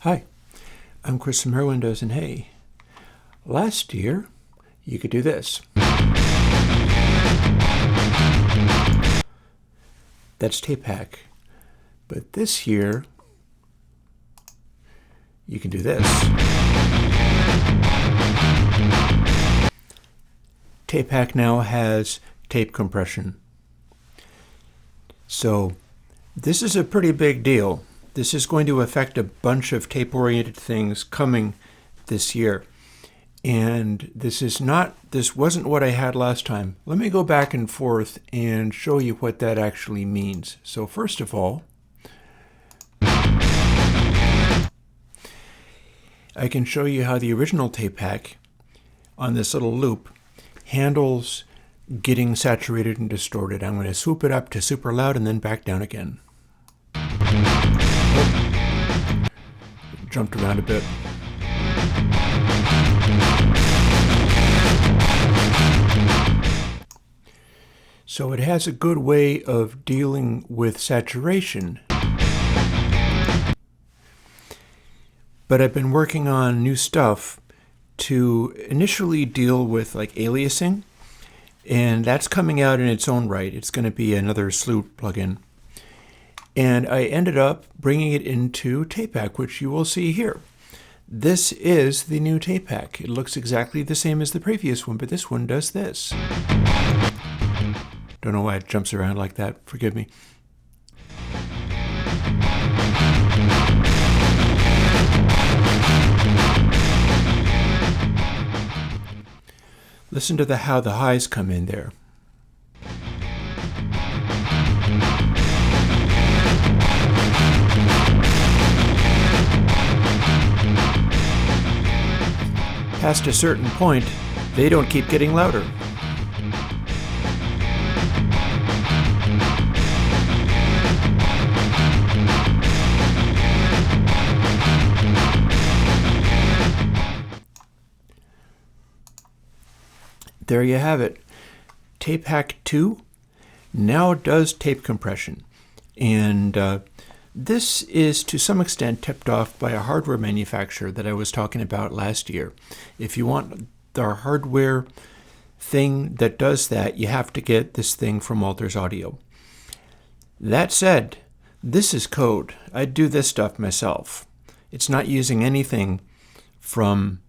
Hi, I'm Chris from Airwindows, and hey, last year you could do this. That's TapeHack. But this year you can do this. TapeHack now has tape compression. So this is a pretty big deal. This is going to affect a bunch of tape-oriented things coming this year. And this wasn't what I had last time. Let me go back and forth and show you what that actually means. So first of all, I can show you how the original TapeHack on this little loop handles getting saturated and distorted. I'm going to swoop it up to super loud and then back down again. Jumped around a bit. So it has a good way of dealing with saturation. But I've been working on new stuff to initially deal with like aliasing, and that's coming out in its own right. It's going to be another slew plugin. And I ended up bringing it into TapeHack, which you will see here. This is the new TapeHack. It looks exactly the same as the previous one, but this one does this. Don't know why it jumps around like that. Forgive me. Listen to how the highs come in there. Past a certain point, they don't keep getting louder. There you have it. TapeHack2 now does tape compression. And this is to some extent tipped off by a hardware manufacturer that I was talking about last year. If you want the hardware thing that does that, you have to get this thing from Walters Audio. That said, this is code. I do this stuff myself. It's not using anything from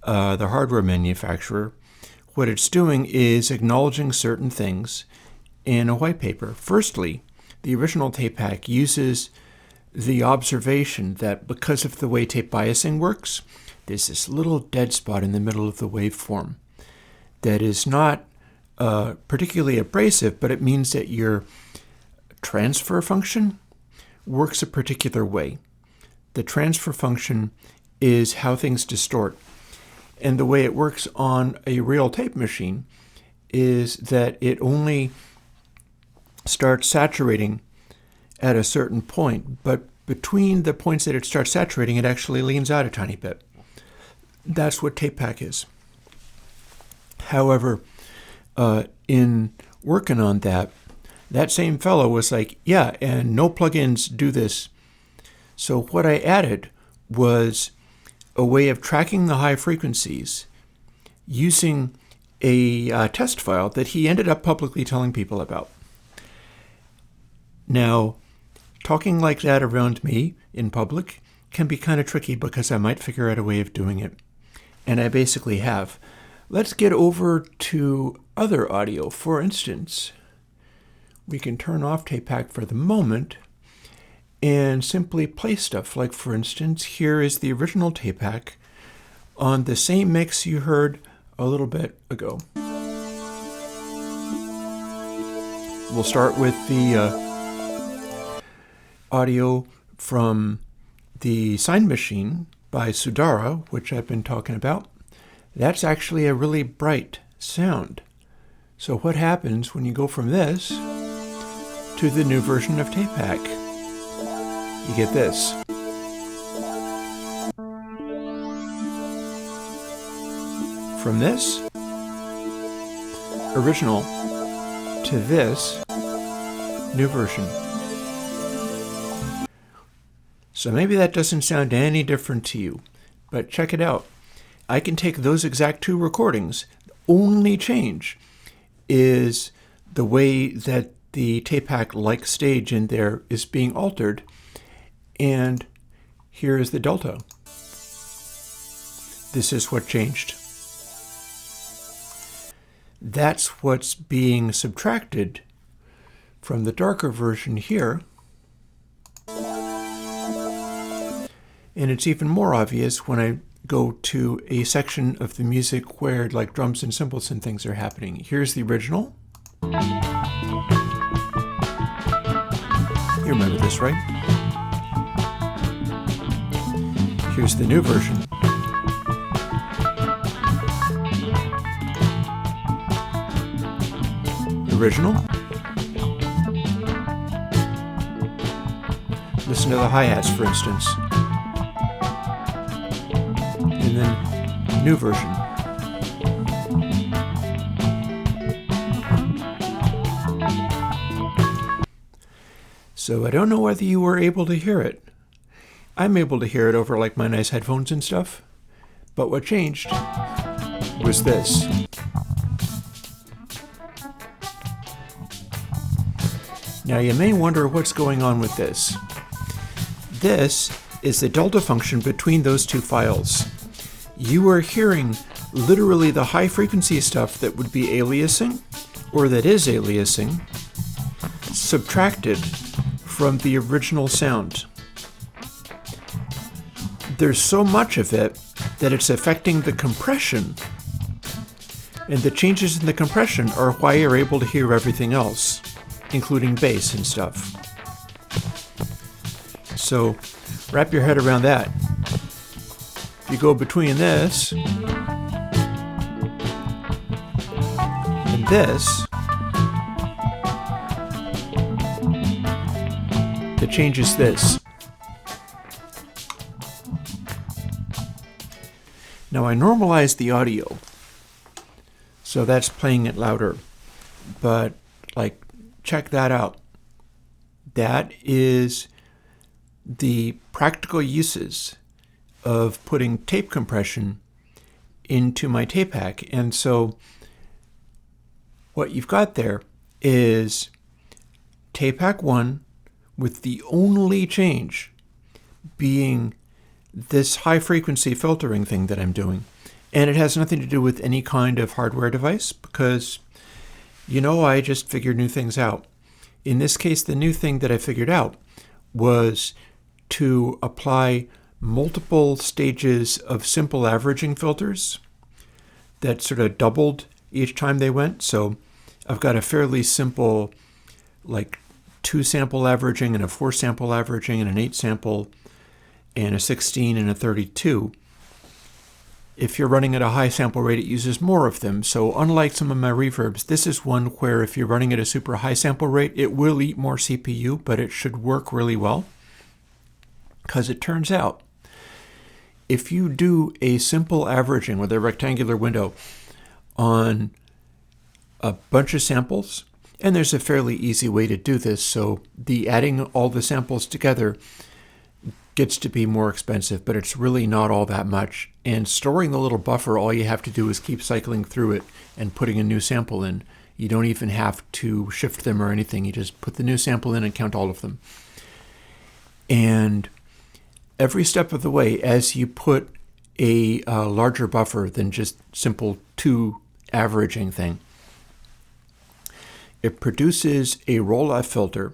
the hardware manufacturer. What it's doing is acknowledging certain things in a white paper. Firstly, the original TapeHack uses the observation that because of the way tape biasing works, there's this little dead spot in the middle of the waveform that is not particularly abrasive, but it means that your transfer function works a particular way. The transfer function is how things distort. And the way it works on a real tape machine is that it only starts saturating at a certain point, but between the points that it starts saturating, it actually leans out a tiny bit. That's what TapeHack is. However, in working on that same fellow was like, yeah, and no plugins do this. So what I added was a way of tracking the high frequencies using a test file that he ended up publicly telling people about. Now, talking like that around me in public can be kind of tricky because I might figure out a way of doing it. And I basically have. Let's get over to other audio. For instance, we can turn off TapeHack for the moment and simply play stuff. Like, for instance, here is the original TapeHack on the same mix you heard a little bit ago. We'll start with the audio from the Sign Machine by Sudara, which I've been talking about. That's actually a really bright sound. So what happens when you go from this to the new version of TapeHack? You get this. From this original to this new version. So maybe that doesn't sound any different to you, but check it out. I can take those exact two recordings. The only change is the way that the TapeHack-like stage in there is being altered, and here is the delta. This is what changed. That's what's being subtracted from the darker version here. And it's even more obvious when I go to a section of the music where like drums and cymbals and things are happening. Here's the original. You remember this, right? Here's the new version. Original. Listen to the hi-hats, for instance. And then new version. So I don't know whether you were able to hear it. I'm able to hear it over like my nice headphones and stuff. But what changed was this. Now you may wonder what's going on with this. This is the delta function between those two files. You are hearing literally the high frequency stuff that would be aliasing, or that is aliasing, subtracted from the original sound. There's so much of it that it's affecting the compression, and the changes in the compression are why you're able to hear everything else, including bass and stuff. So wrap your head around that. If you go between this and this, the change is this. Now I normalized the audio, so that's playing it louder, but like, check that out. That is the practical uses of putting tape compression into my TapeHack. And so what you've got there is TapeHack1 with the only change being this high frequency filtering thing that I'm doing. And it has nothing to do with any kind of hardware device because, you know, I just figured new things out. In this case, the new thing that I figured out was to apply multiple stages of simple averaging filters that sort of doubled each time they went. So I've got a fairly simple, like 2 sample averaging and a 4 sample averaging and an 8 sample and a 16 and a 32. If you're running at a high sample rate, it uses more of them. So unlike some of my reverbs, this is one where if you're running at a super high sample rate, it will eat more CPU, but it should work really well. Because it turns out, if you do a simple averaging with a rectangular window on a bunch of samples, and there's a fairly easy way to do this, so the adding all the samples together gets to be more expensive, but it's really not all that much. And storing the little buffer, all you have to do is keep cycling through it and putting a new sample in. You don't even have to shift them or anything. You just put the new sample in and count all of them. And every step of the way, as you put a larger buffer than just simple 2 averaging thing, it produces a roll-off filter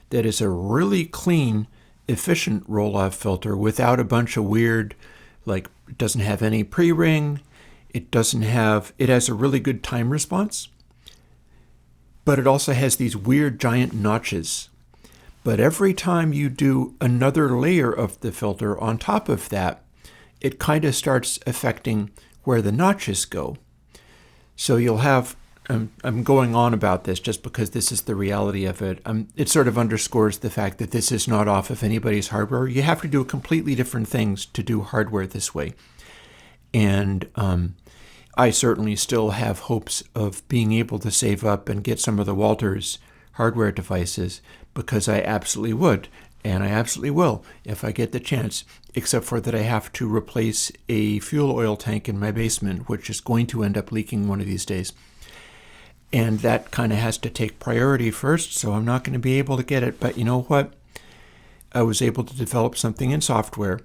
that is a really clean, efficient roll-off filter without a bunch of weird, like it doesn't have any pre-ring, it has a really good time response, but it also has these weird giant notches. But every time you do another layer of the filter on top of that, it kind of starts affecting where the notches go. So you'll have, I'm going on about this just because this is the reality of it. It sort of underscores the fact that this is not off of anybody's hardware. You have to do completely different things to do hardware this way. And I certainly still have hopes of being able to save up and get some of the Walters hardware devices, because I absolutely would. and I absolutely will if I get the chance, except for that I have to replace a fuel oil tank in my basement, which is going to end up leaking one of these days. And that kind of has to take priority first, so I'm not going to be able to get it. But you know what? I was able to develop something in software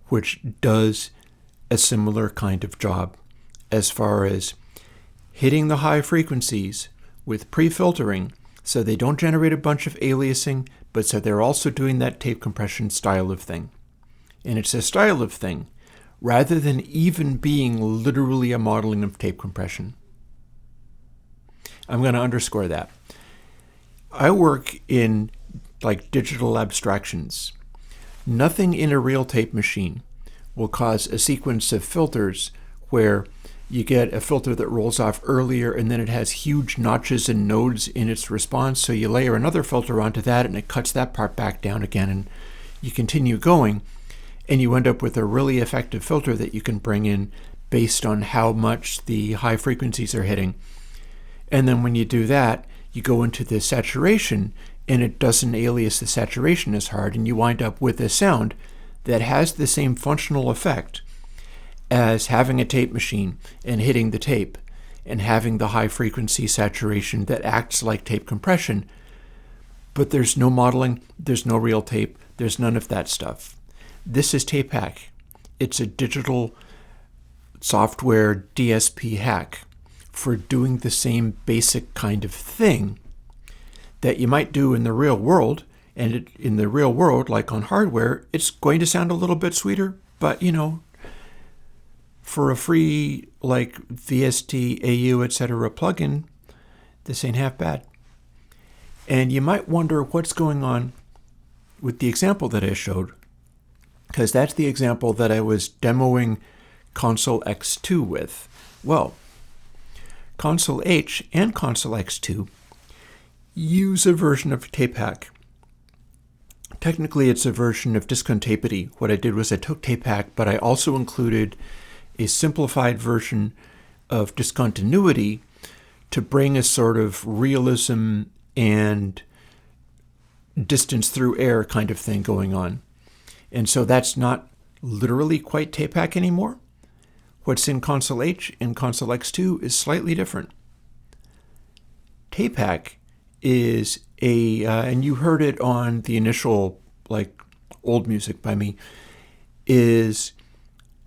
which does a similar kind of job as far as hitting the high frequencies with pre-filtering so they don't generate a bunch of aliasing, but so they're also doing that tape compression style of thing. And it's a style of thing rather than even being literally a modeling of tape compression. I'm going to underscore that. I work in like digital abstractions. Nothing in a real tape machine will cause a sequence of filters where you get a filter that rolls off earlier and then it has huge notches and nodes in its response. So you layer another filter onto that and it cuts that part back down again, and you continue going and you end up with a really effective filter that you can bring in based on how much the high frequencies are hitting. And then when you do that, you go into the saturation and it doesn't alias the saturation as hard, and you wind up with a sound that has the same functional effect as having a tape machine and hitting the tape and having the high frequency saturation that acts like tape compression. But there's no modeling, there's no real tape, there's none of that stuff. This is TapeHack. It's a digital software DSP hack for doing the same basic kind of thing that you might do in the real world. And in the real world, like on hardware, it's going to sound a little bit sweeter, but for a free like VST, AU, etc. plugin, this ain't half bad. And you might wonder what's going on with the example that I showed, because that's the example that I was demoing Console X2 with. Well, Console H and Console X2 use a version of TapeHack. Technically, it's a version of discontinuity. What I did was I took TapeHack, but I also included a simplified version of discontinuity to bring a sort of realism and distance through air kind of thing going on. And so that's not literally quite TapeHack anymore. What's in Console H and Console X2 is slightly different. TapeHack is and you heard it on the initial like old music by me, is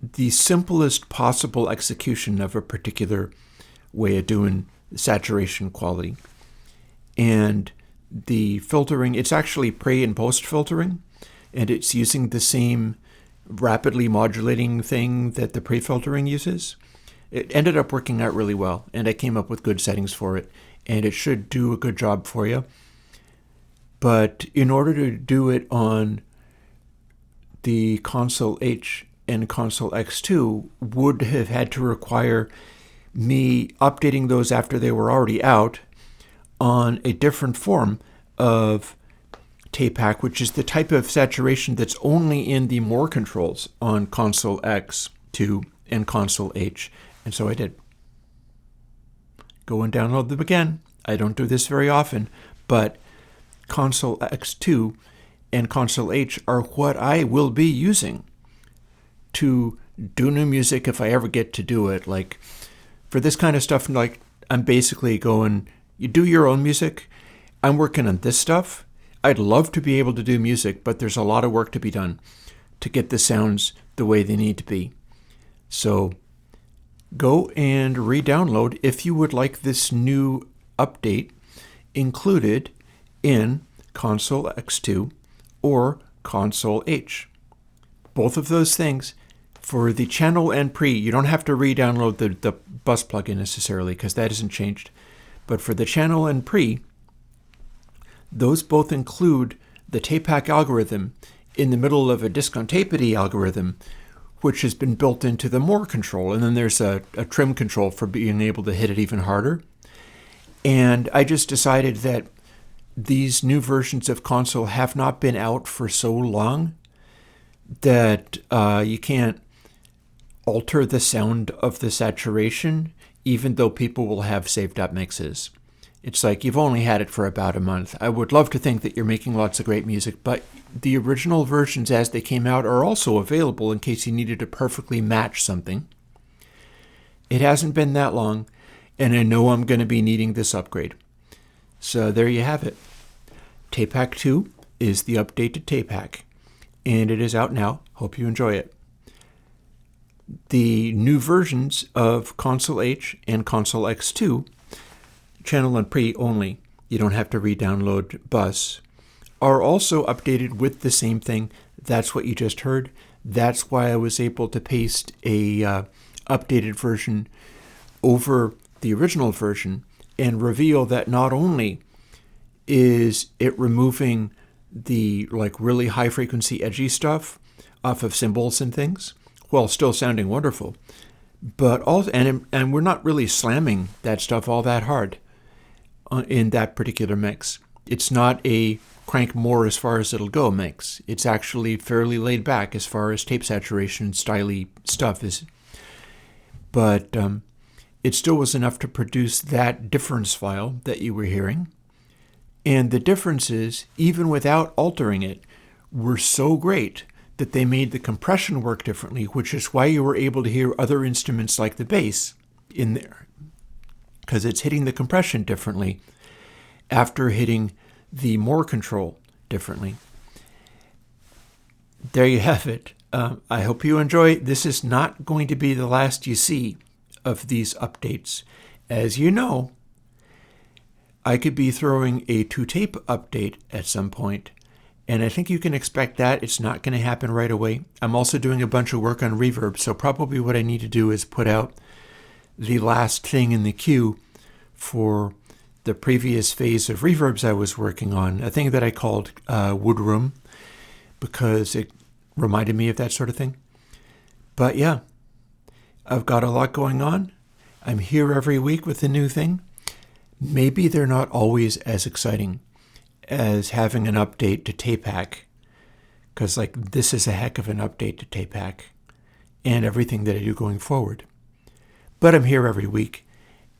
the simplest possible execution of a particular way of doing saturation quality. And the filtering, it's actually pre and post filtering, and it's using the same rapidly modulating thing that the pre-filtering uses. It ended up working out really well, and I came up with good settings for it, and it should do a good job for you. But in order to do it on the Console H and Console X2 would have had to require me updating those after they were already out on a different form of TapeHack, which is the type of saturation that's only in the more controls on Console X2 and Console H. And so I did. Go and download them again. I don't do this very often, but Console X2 and Console H are what I will be using to do new music if I ever get to do it. Like for this kind of stuff, like I'm basically going, you do your own music. I'm working on this stuff. I'd love to be able to do music, but there's a lot of work to be done to get the sounds the way they need to be. So go and re-download if you would like this new update included in Console X2 or Console H. Both of those things for the channel and pre. You don't have to re-download the bus plugin necessarily because that isn't changed. But for the channel and pre, those both include the TapeHack algorithm in the middle of a discontinuity algorithm, which has been built into the more control. And then there's a trim control for being able to hit it even harder. And I just decided that these new versions of Console have not been out for so long that you can't alter the sound of the saturation, even though people will have saved up mixes. It's like you've only had it for about a month. I would love to think that you're making lots of great music, but the original versions as they came out are also available in case you needed to perfectly match something. It hasn't been that long, and I know I'm going to be needing this upgrade. So there you have it. TapeHack2 is the update to TapeHack, and it is out now. Hope you enjoy it. The new versions of Console H and Console X2, channel and pre only, you don't have to re-download bus, are also updated with the same thing. That's what you just heard. That's why I was able to paste a updated version over the original version and reveal that not only is it removing the really high frequency edgy stuff off of cymbals and things while still sounding wonderful, but also, and we're not really slamming that stuff all that hard in that particular mix. It's not a crank more as far as it'll go mix. It's actually fairly laid back as far as tape saturation styly stuff is. But it still was enough to produce that difference file that you were hearing. And the differences, even without altering it, were so great that they made the compression work differently, which is why you were able to hear other instruments like the bass in there, because it's hitting the compression differently after hitting the more control differently. There you have it. I hope you enjoy. This is not going to be the last you see of these updates. As you know, I could be throwing a 2-tape update at some point, and I think you can expect that. It's not going to happen right away. I'm also doing a bunch of work on reverb, so probably what I need to do is put out the last thing in the queue for the previous phase of reverbs I was working on, a thing that I called Woodroom, because it reminded me of that sort of thing. But yeah, I've got a lot going on. I'm here every week with a new thing. Maybe they're not always as exciting as having an update to TapeHack, because this is a heck of an update to TapeHack and everything that I do going forward. But I'm here every week,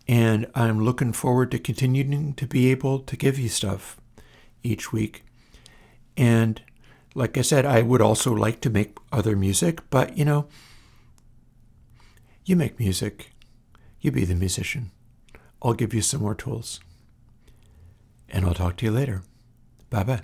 and I'm looking forward to continuing to be able to give you stuff each week. And like I said, I would also like to make other music, but you make music. You be the musician. I'll give you some more tools. And I'll talk to you later. Bye-bye.